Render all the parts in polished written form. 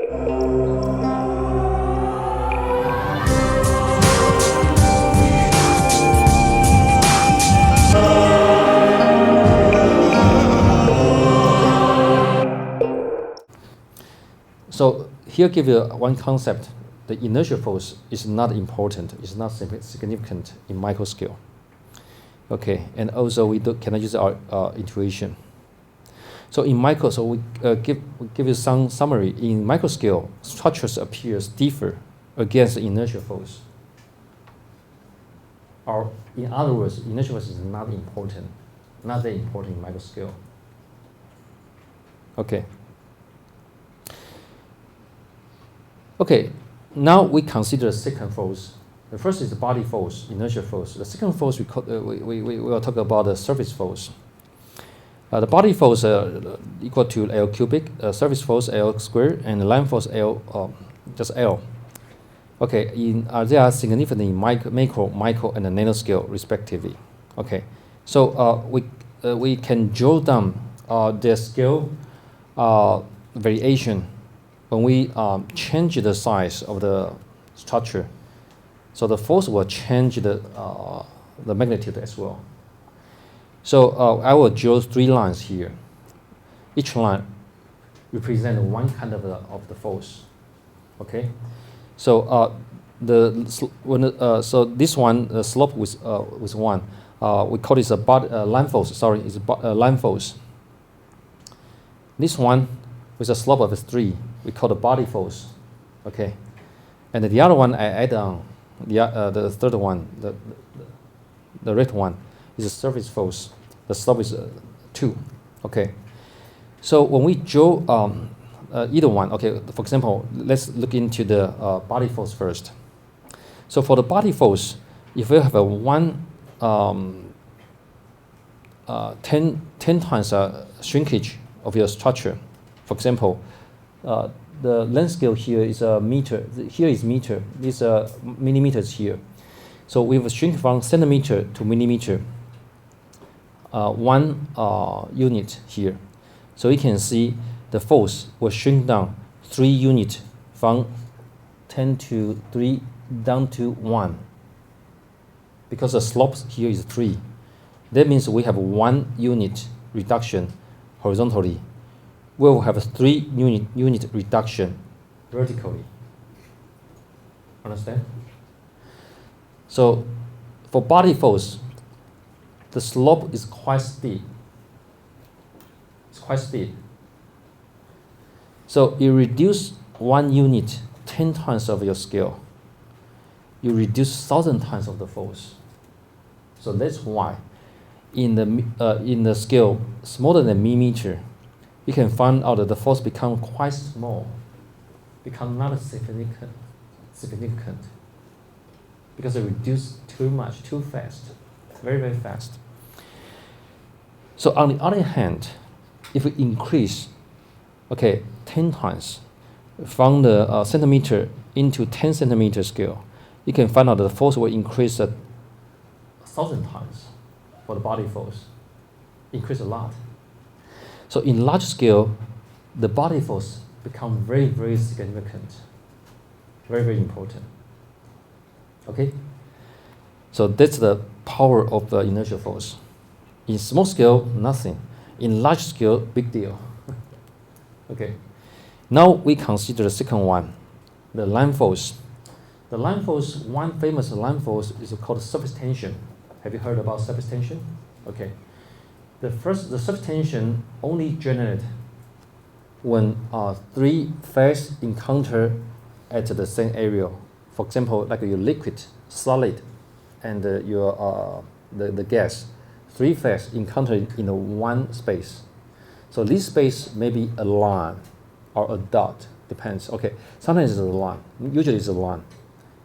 So here give you one concept. The inertial force is not important, it's not significant in micro scale. Okay, and also we cannot use our intuition. So in micro, so we give you some summary. In micro scale, structures differ against the inertial force. Or in other words, inertial force is not important, not that important in micro scale. Okay. Okay, now we consider the second force. The first is the body force, inertial force. The second force we will talk about the surface force. The body force equal to L cubic, surface force L squared, and the line force L, just L. Okay, they are significant in macro, micro, and the nanoscale respectively. Okay, so we can draw down the scale variation when we change the size of the structure. So the force will change the magnitude as well. So I will draw 3 lines here. Each line represents one kind of the force. Okay, so so this one, the slope with 1, we call this a line force. Sorry, it's a line force. This one with a slope of 3, we call the body force. Okay, and the other one I add on the third one, the red one, is a surface force. The slope is 2. Okay, so when we draw either one, okay, for example, let's look into the body force first. So for the body force, if you have a 10 times shrinkage of your structure, for example, the length scale here is a meter, here is meter, these are millimeters here. So we will shrink from centimeter to millimeter, 1 unit here. So you can see the force will shrink down 3 units from 10 to 3 down to 1. Because the slope here is 3. That means we have 1 unit reduction horizontally. We will have a 3 unit reduction vertically. Understand? So for body force, the slope is quite steep. It's quite steep. So you reduce 1 unit 10 times of your scale. You reduce 1,000 times of the force. So that's why in the scale smaller than millimeter, you can find out that the force become quite small, become not significant, because it reduced too much, too fast, very, very fast. So on the other hand, if we increase, okay, 10 times from the centimeter into 10 centimeter scale, you can find out that the force will increase 1,000 times for the body force, increase a lot. So in large scale, the body force become very, very significant, very, very important. Okay? So that's the power of the inertial force. In small scale, nothing. In large scale, big deal. Okay. Now we consider the second one, the line force. The line force, one famous line force is called surface tension. Have you heard about surface tension? Okay. The surface tension only generated when 3 phases encounter at the same area. For example, like your liquid, solid, and your the gas. 3 phases encountered in one space. So this space may be a line or a dot, depends. Okay, sometimes it's a line. Usually it's a line.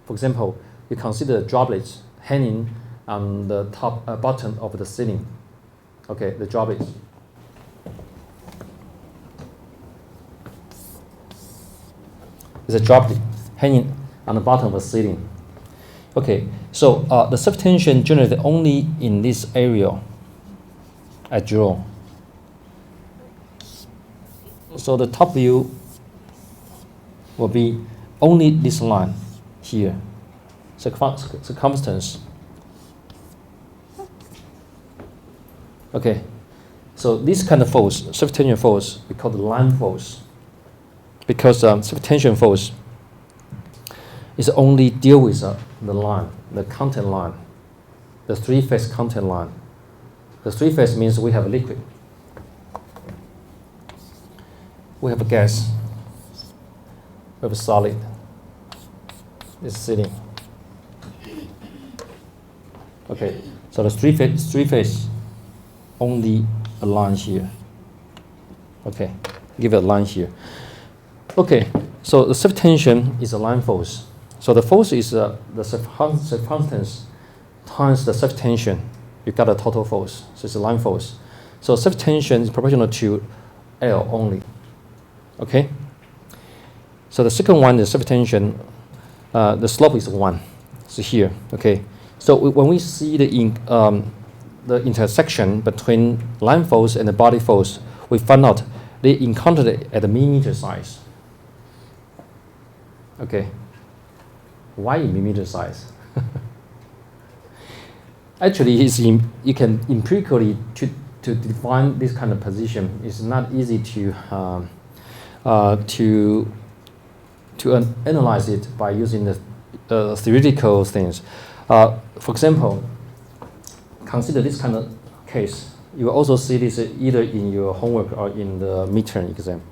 For example, you consider droplets hanging on the top bottom of the ceiling. Okay, the droplets. It's a droplet hanging on the bottom of the ceiling. Okay, so the surface tension generated only in this area I draw. So the top view will be only this line here, circumference. Okay, so this kind of force, surface tension force, we call the line force, because surface tension force is only deal with the line, the contact line, the three-phase contact line. The three-phase means we have a liquid, we have a gas, we have a solid. It's sitting. Okay, so the three-phase only a line here. Okay, give it a line here. Okay, so the surface tension is a line force. So the force is the circumference times the surface tension. You got a total force. So it's a line force. So surface tension is proportional to L only. Okay. So the second one is surface tension. The slope is 1. So here. Okay. So when we see the intersection between line force and the body force, we find out they encountered it at the millimeter size. Okay. Why in millimeter size? Actually, you can empirically to define this kind of position. It's not easy to analyze it by using the theoretical things. For example, consider this kind of case. You will also see this either in your homework or in the midterm exam.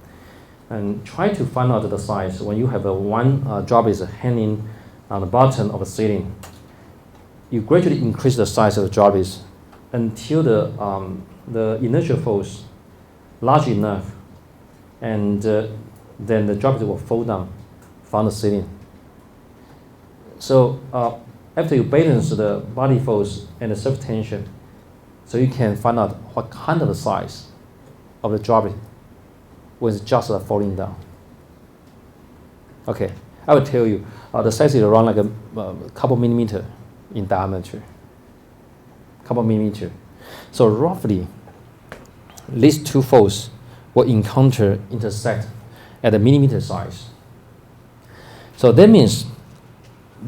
And try to find out the size when you have one drop is hanging on the bottom of a ceiling. You gradually increase the size of the drawbridge until the inertial force large enough, and then the drawbridge will fall down from the ceiling. So after you balance the body force and the surface tension, so you can find out what kind of the size of the drawbridge when it's just falling down. Okay, I will tell you the size is around like a couple millimeter in diameter, couple millimeter. So roughly, these two forces will intersect at a millimeter size. So that means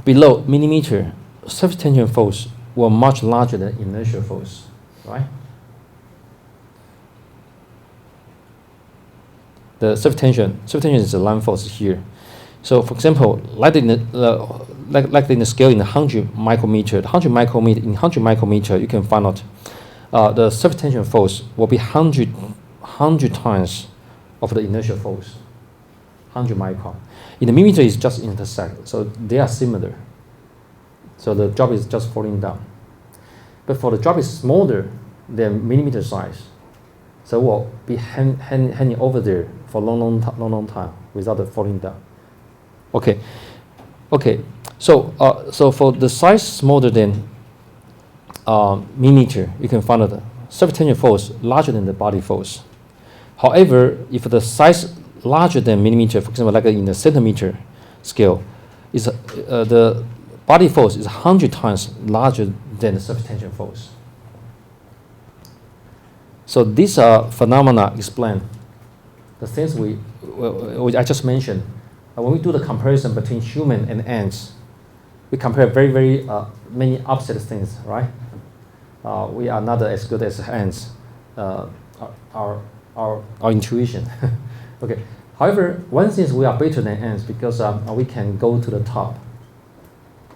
below millimeter, surface tension force will much larger than inertial force, right? The surface tension is a line force here. So for example, like in the scale in 100 micrometer, in 100 micrometer, you can find out the surface tension force will be 100 times of the inertial force, 100 micron. In the millimeter, it's just intersect, so they are similar. So the drop is just falling down. But for the drop is smaller than millimeter size, so it will be hanging over there for a long time without it falling down. Okay. So for the size smaller than millimeter, you can find the surface tension force larger than the body force. However, if the size larger than millimeter, for example, like in the centimeter scale, is the body force is 100 times larger than the surface tension force. So these phenomena explain the things I just mentioned. When we do the comparison between human and ants, we compare very many opposite things, right? We are not as good as ants. Our intuition. Okay. However, one thing is we are better than ants because we can go to the top.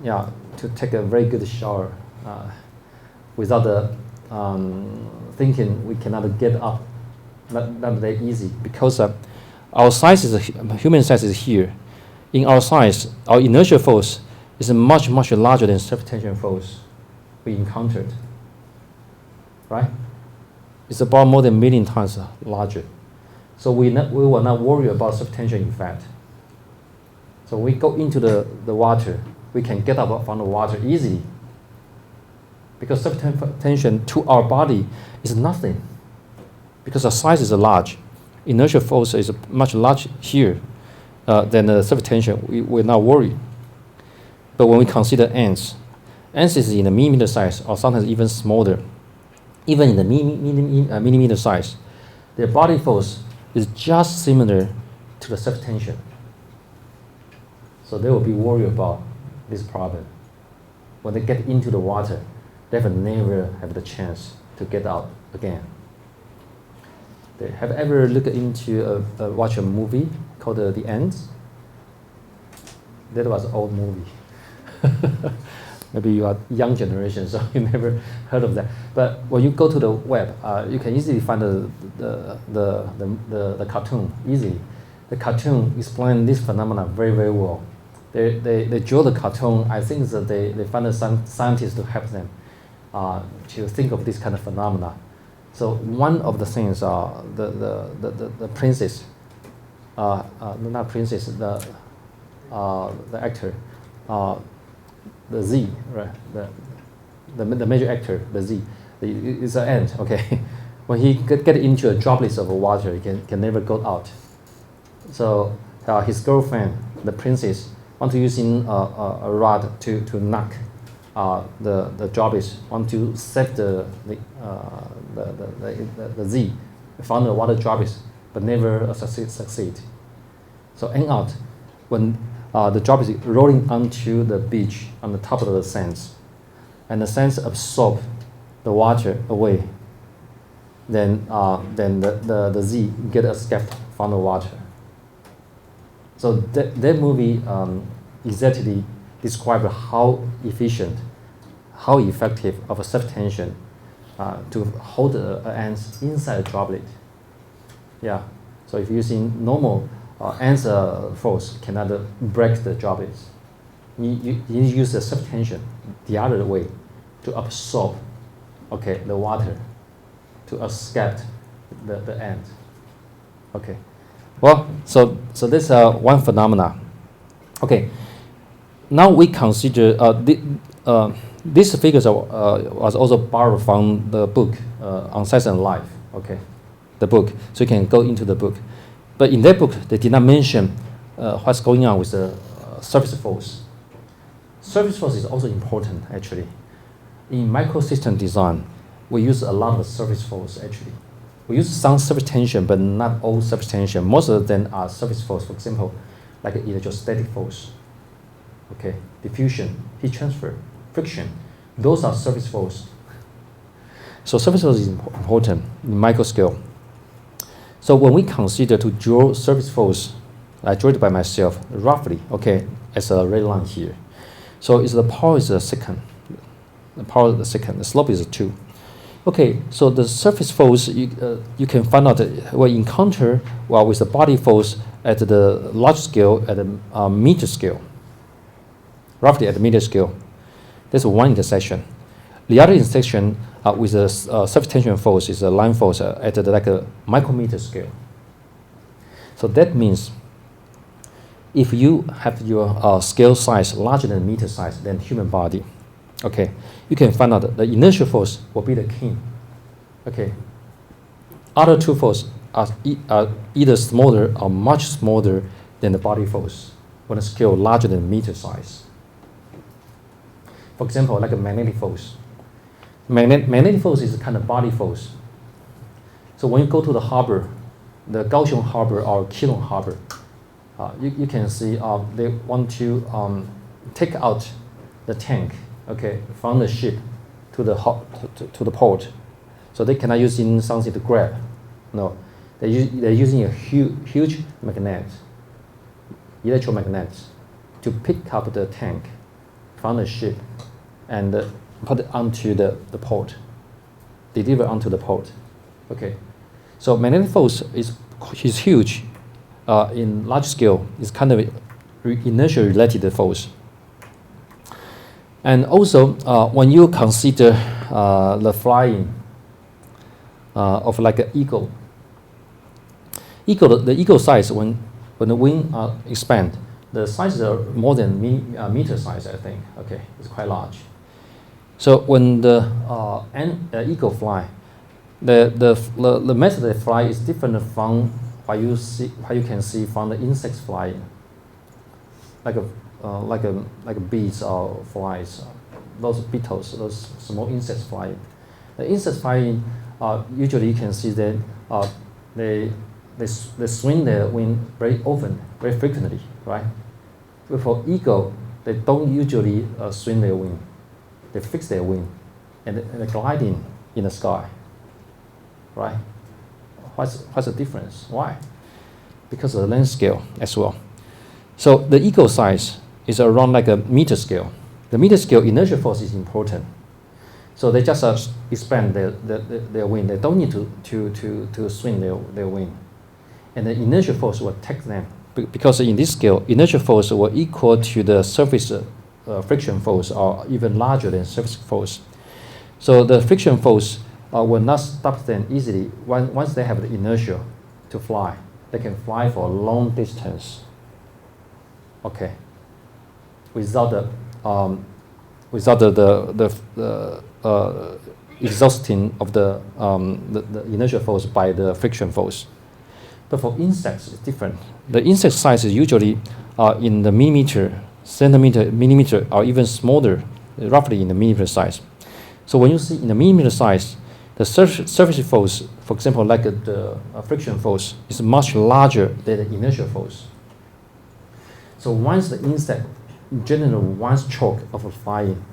Yeah, to take a very good shower without the thinking we cannot get up. Not very easy because our size human size is here. In our size, our inertial force is much larger than surface tension force we encountered. Right? It's about more than 1 million times larger. So we will not worry about surface tension in fact. So we go into the water, we can get up from the water easily. Because surface tension to our body is nothing. Because our size is large. Inertial force is much larger here than the surface tension. We're not worried. But when we consider ants is in the millimeter size or sometimes even smaller. Even in the millimeter size, their body force is just similar to the surface tension. So they will be worried about this problem. When they get into the water, they will never have the chance to get out again. They have ever looked into watch a movie called The Ants? That was an old movie. Maybe you are young generation, so you never heard of that. But when you go to the web, you can easily find the cartoon easily. The cartoon explains this phenomenon very, very well. They draw the cartoon. I think that they find some scientists to help them to think of this kind of phenomena. So one of the things, the princess, not princess, the actor, the Z, right? The major actor, the Z, is an ant. Okay, when he get into a droplets of water, he can never go out. So his girlfriend, the princess, want to using a rod to knock the droplets, want to save the Z, found the water droplets, but never succeed. So end out when the droplets rolling onto the beach on the top of the sands, and the sands absorb the water away. Then the Z get escaped from the water. So that movie exactly describes how efficient, how effective of a self-tension to hold an ant inside a droplet. Yeah. So if using normal ants force cannot break the droplets. You use the self-tension the other way to absorb, okay, the water, to escape the ant. Okay. Well, so this one phenomena. Okay. Now we consider these figures was also borrowed from the book on Science and Life. Okay, the book. So you can go into the book. But in that book, they did not mention what's going on with the surface force. Surface force is also important, actually. In microsystem design, we use a lot of surface force, actually. We use some surface tension, but not all surface tension. Most of them are surface force, for example, like electrostatic force, okay, diffusion, heat transfer, friction. Those are surface force. So surface force is important in micro scale. So when we consider to draw surface force, I drew it by myself, roughly, okay, as a red line here. So the power is a second. The power is a second. The slope is 2. Okay, so the surface force, you can find out we encounter with the body force at the large scale, at the meter scale, roughly at the meter scale. That's one intersection. The other intersection with the surface tension force is a line force at like a micrometer scale. So that means if you have your scale size larger than meter size than human body, okay, you can find out that the inertial force will be the king. Okay. Other two forces are either smaller or much smaller than the body force when a scale larger than meter size. For example, like a magnetic force. Magnetic force is a kind of body force. So when you go to the harbor, the Kaohsiung harbor or Keelung harbor, you can see they want to take out the tank, okay, from the ship to the port. So they cannot use something to grab. No, they're using a huge magnet, electromagnet, to pick up the tank from the ship and put it onto the port, deliver onto the port. Okay, so magnetic force is huge. In large scale, it's kind of inertia related force. And also, when you consider the flying of like an eagle, the eagle size when the wing expand, the sizes are more than meter size, I think. Okay, it's quite large. So when the eagle fly, the method they fly is different from what you can see from the insects flying, like bees or flies, those beetles, those small insects flying. The insects flying, usually you can see that they swing their wing very often, very frequently, right? But for eagle, they don't usually swing their wing. They fix their wing, and they're gliding in the sky. Right? What's the difference? Why? Because of the length scale as well. So the eagle size is around like a meter scale. The meter scale inertial force is important. So they just expand their wing. They don't need to swing their wing. And the inertial force will take them, because in this scale, inertial force will equal to the surface friction force, or even larger than surface force. So the friction force will not stop them easily. Once they have the inertia to fly, they can fly for a long distance. Okay. Without the exhausting of the inertial force by the friction force. But for insects, it's different. The insect size is usually in the millimeter, centimeter, millimeter, or even smaller, roughly in the millimeter size. So when you see in the millimeter size, the surface force, for example, like the friction force, is much larger than the inertial force. So once the insect generally wants choke of flying,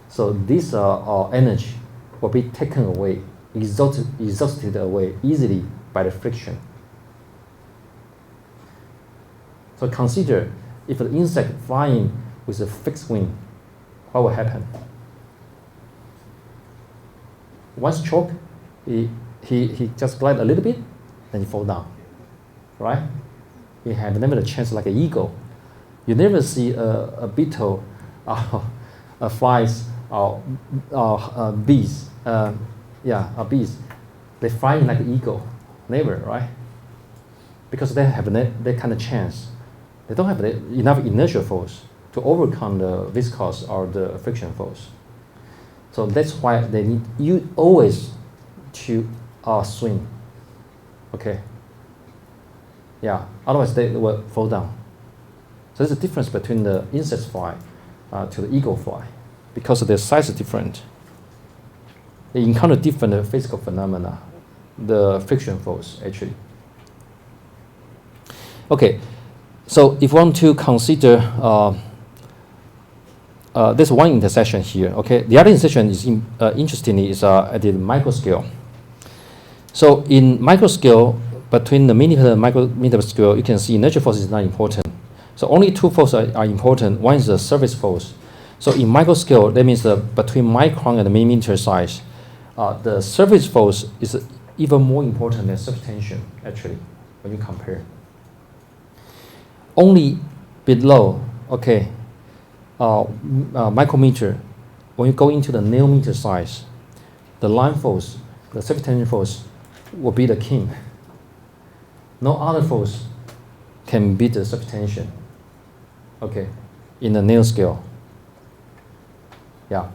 so this energy will be taken away, exhausted away easily by the friction. So consider if the insect flying with a fixed wing, what will happen? Once choke, he just glide a little bit, then he fall down, right? He had never a chance like an eagle. You never see a beetle, flies, or bees. Bees. They fly like an eagle. Never, right? Because they have that kind of chance. They don't have enough inertial force to overcome the viscous or the friction force. So that's why they need you always to swing. Okay. Yeah. Otherwise they will fall down. So there's a difference between the insect fly to the eagle fly, because their size is different. They encounter different physical phenomena, the friction force actually. Okay, so if you want to consider, there's one intersection here. Okay, the other intersection is interestingly is at the micro scale. So in micro scale, between the millimeter and micrometer scale, you can see inertial force is not important. So only two forces are important. One is the surface force. So in micro scale, that means between micron and the millimeter size, the surface force is even more important than surface tension, actually, when you compare. Only below, okay, micrometer, when you go into the nanometer size, the line force, the surface tension force, will be the king. No other force can beat the surface tension. Okay, in the nanoscale. Yeah.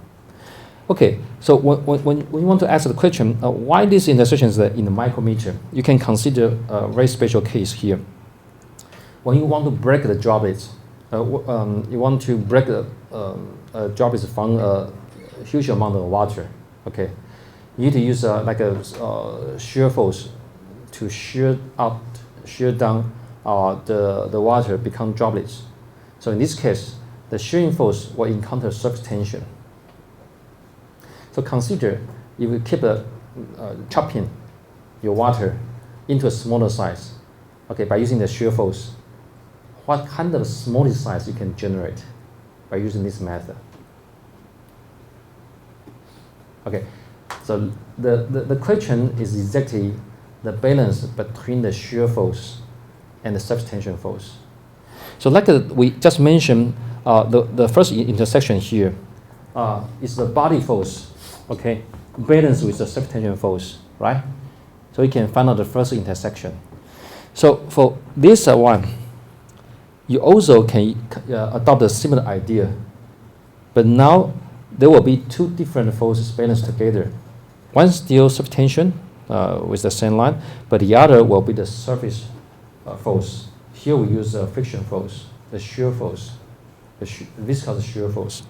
Okay, so when you want to ask the question, why this intersection is in the micrometer, you can consider a very special case here. When you want to break the droplets, you want to break droplets from a huge amount of water. Okay, you need to use like a shear force to shear down the water become droplets. So in this case, the shearing force will encounter surface tension. So consider if you keep chopping your water into a smaller size, okay, by using the shear force, what kind of smallest size you can generate by using this method? Okay, so the question is exactly the balance between the shear force and the surface tension force. So like we just mentioned, the first intersection here is the body force, okay, balanced with the surface tension force, right? So you can find out the first intersection. So for this one, you also can adopt a similar idea, but now there will be two different forces balanced together. One still surface tension with the same line, but the other will be the surface force. Here we use the friction force, the shear force, the viscous shear force.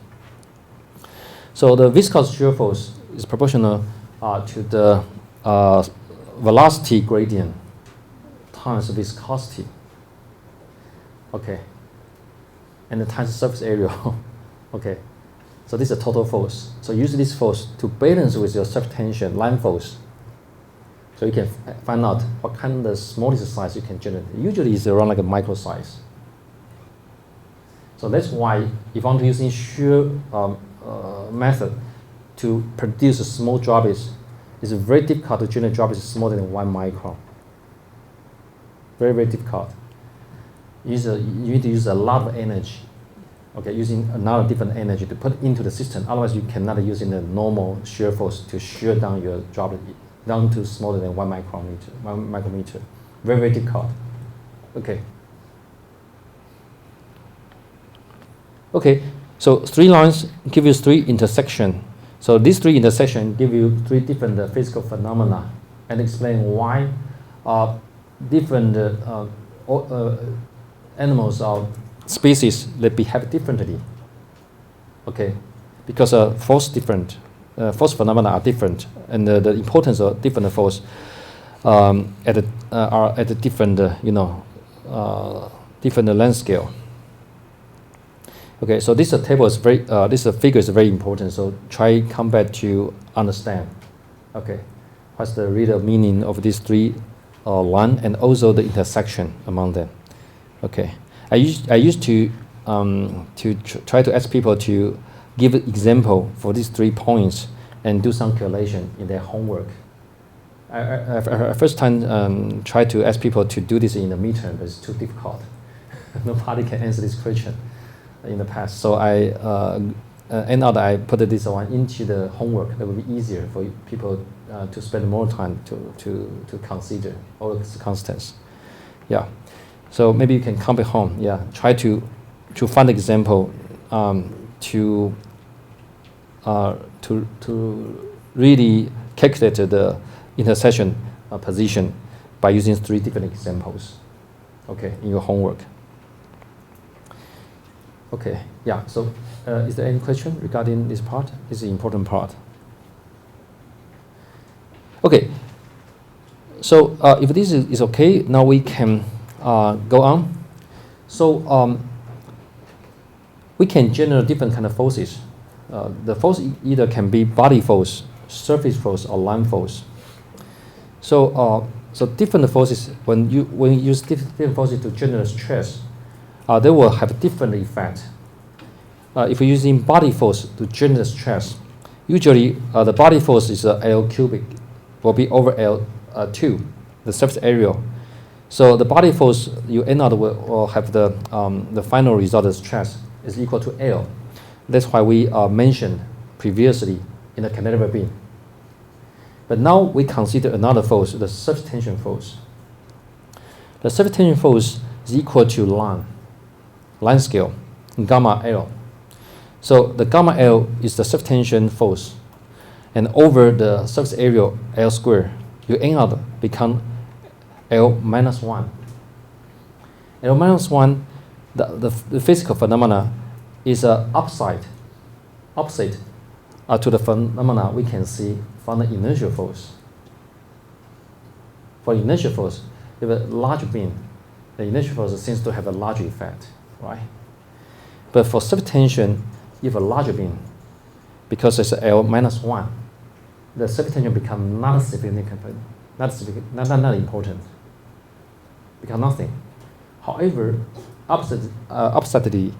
So the viscous shear force is proportional to the velocity gradient times viscosity. Okay. and the times surface area. Okay, so this is a total force. So use this force to balance with your surface tension line force. So you can find out what kind of smallest size you can generate. Usually it's around like a micro size. So that's why if you want to use shear method to produce a small droplets, it's very difficult to generate droplets smaller than 1 micron. Very, very difficult. You need to use a lot of energy. Okay, using another different energy to put into the system. Otherwise, you cannot use in the normal shear force to shear down your droplet down to smaller than 1 micrometer. Very, very difficult. Okay. Okay, so 3 lines give you 3 intersections. So these 3 intersections give you 3 different physical phenomena and explain why different animals or species they behave differently. Okay, because force force phenomena are different, and the importance of different force are at a different different length scale. Okay, so this table is very this figure is very important. So try come back to understand. Okay, what's the real meaning of these 3 lines and also the intersection among them. Okay, I used to try to ask people to give an example for these 3 points and do some calculation in their homework. I first time tried to ask people to do this in a midterm, but it's too difficult. Nobody can answer this question in the past. So I end up I put this one into the homework. That would be easier for people to spend more time to consider all the circumstances. Yeah. So maybe you can come back home. Yeah. Try to find example to really calculate the intersection position by using 3 different examples. Okay, in your homework. Okay, yeah. So, is there any question regarding this part? This is the important part. Okay. So, if this is okay, now we can go on. So, we can generate different kind of forces. The force either can be body force, surface force, or line force. So, so different forces, when you use different forces to generate stress, they will have different effect. If you're using body force to generate stress, usually the body force is L cubic, will be over L2, the surface area. So the body force you end up will have the final result of stress is equal to L. That's why we mentioned previously in the cantilever beam. But now we consider another force, the surface tension force. The surface tension force is equal to line scale, gamma L. So the gamma L is the surface tension force, and over the surface area L squared, you end up become L minus 1. L minus 1, the physical phenomena is opposite to the phenomena we can see from the inertial force. For inertial force, if a large beam, the inertial force seems to have a large effect, right? But for surface tension, if a larger beam, because it's L minus 1, the surface tension becomes not significant, not important, become nothing. However, oppositely,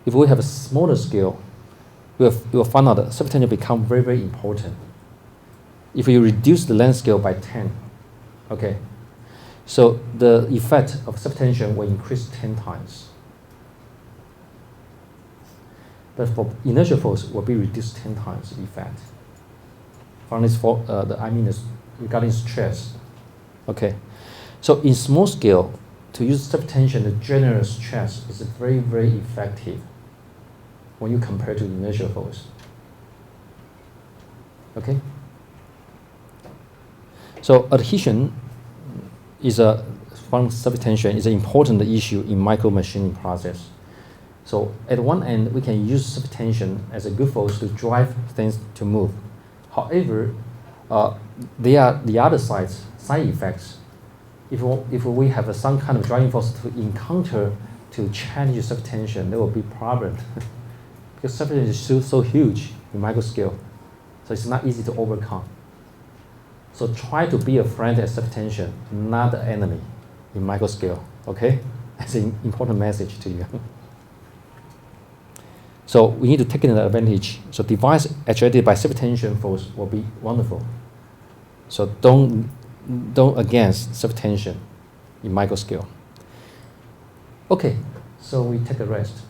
if we have a smaller scale, we will find out that surface tension become very, very important. If you reduce the length scale by 10, okay, so the effect of surface tension will increase 10 times. But for inertial force, will be reduced 10 times the effect. From this, regarding stress, okay. So in small scale, to use surface tension to generate stress is very, very effective when you compare to inertial force. Okay. So adhesion is from surface tension is an important issue in micro machining process. So at one end, we can use surface tension as a good force to drive things to move. However, there are the other side effects. If we have some kind of driving force to encounter to change your surface tension, there will be problem because surface tension is so huge in micro scale, so it's not easy to overcome. So try to be a friend at surface tension, not the enemy in micro scale. Okay, that's an important message to you. So we need to take an advantage. So device actuated by surface tension force will be wonderful. So don't against surface tension in micro scale. Okay, so we take a rest.